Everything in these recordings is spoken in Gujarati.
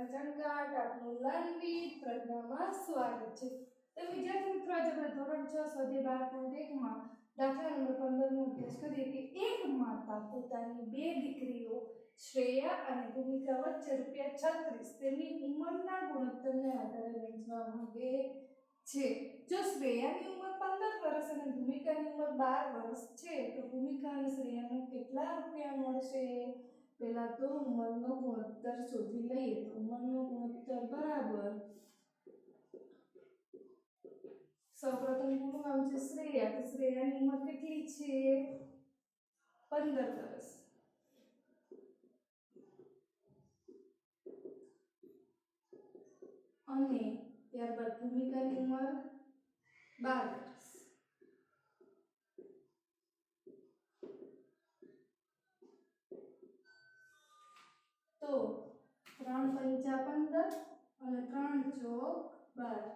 ચણકાટ આપનું લર્નિંગ પ્રજ્ઞામાં સ્વાગત છે। તો વિદ્યાર્થી મિત્રો આજે આપણે ધોરણ 6 સ્વાધ્યાય 12.1 માં દાખલા નંબર 15 નો અભ્યાસ કરીએ કે એક માતા પોતાની બે દીકરીઓ શ્રેયા અને ભૂમિકા વચ્ચે ₹36 તેમની ઉંમરના ગુણોત્તરને આધારે વહેંચવા માંગે છે। જો શ્રેયાની ઉંમર 15 વર્ષ અને ભૂમિકાની ઉંમર 12 વર્ષ છે તો ભૂમિકા અને શ્રેયાને કેટલા રૂપિયા મળશે? પહેલા તો ઉંમરનો ગુણોત્તર શોધી લઈએ તો ઉંમરનો ગુણોત્તર બરાબર સૌપ્રથમ કોનું નામ છે? શ્રેયા। તો શ્રેયાની ઉંમર કેટલી છે? 15 વર્ષ અને ત્યારબાદ ભૂમિકાની ઉંમર 12 વર્ષ। તો 3 પંચા 15 અને 3 ચોક 12,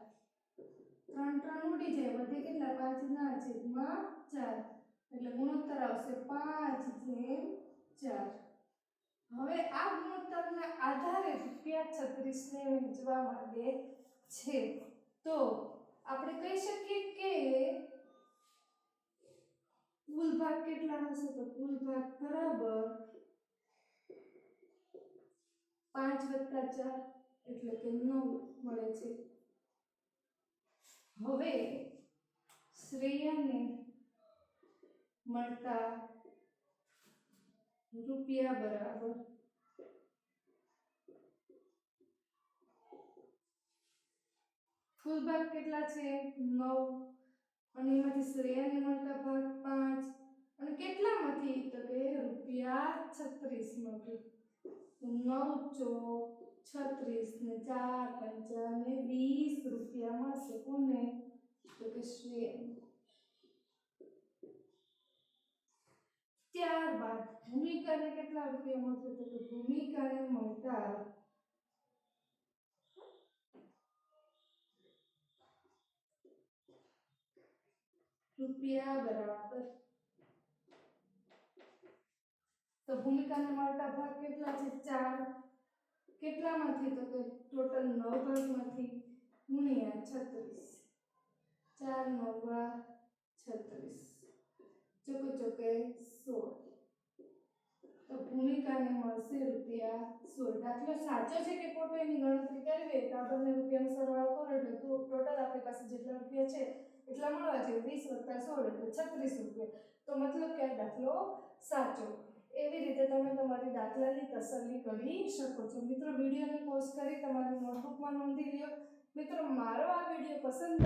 3 3 ઉડી જાય, વધે કેટલા? 5 ના છેદમાં 4, એટલે ગુણોત્તર આવશે 5/4। હવે આ ગુણોત્તરના આધારે ₹36 ને વહેંચવા માંગે છે। તો આપણે કહી શકીએ કે કુલ ભાગ કેટલા હશે? તો કુલ ભાગ બરાબર 5 + 4 એટલે કે 9 મળે છે। હવે શ્રેયાને મળતા રૂપિયા બરાબર કુલ ભાગ કેટલા છે? 9 અને એમાંથી શ્રેયાને મળતા ભાગ 5 અને કેટલામાંથી? તો કે ₹36 માંથી। 9 ચોક 36 ને 4 પંચા ને 20 રૂપિયા મળશે। કોને? તો કે શ્રેયાને। ત્યારબાદ ભૂમિકાને કેટલા રૂપિયા મળશે? તો કે ભૂમિકાને મળતા રૂપિયા બરાબર, તો ભૂમિકાને મળતા ભાગ કેટલા છે? 4, કેટલામાંથી? તો કે ટોટલ 9 ભાગમાંથી ગુણ્યા 36, 4 × 9 = 36, ચોકે ચોકે 16, તો ભૂમિકાને મળશે ₹16। દાખલો સાચો છે કે ખોટો એની ગણતરી કરવી હોય તો આ બંને રૂપિયાનો સરવાળો કરો એટલે ટોટલ આપણી પાસે જેટલા રૂપિયા છે એટલા મળવા જોઈએ। 20 + 16 એટલે ₹36। તો મતલબ કે આ દાખલો સાચો। એવી રીતે તમે તમારી દાખલાની તસલ્લી કરી શકો છો। મિત્રો વિડીયોને પોઝ કરી તમારી નોટબુકમાં નોંધી લ્યો। મિત્રો મારો આ વિડીયો પસંદ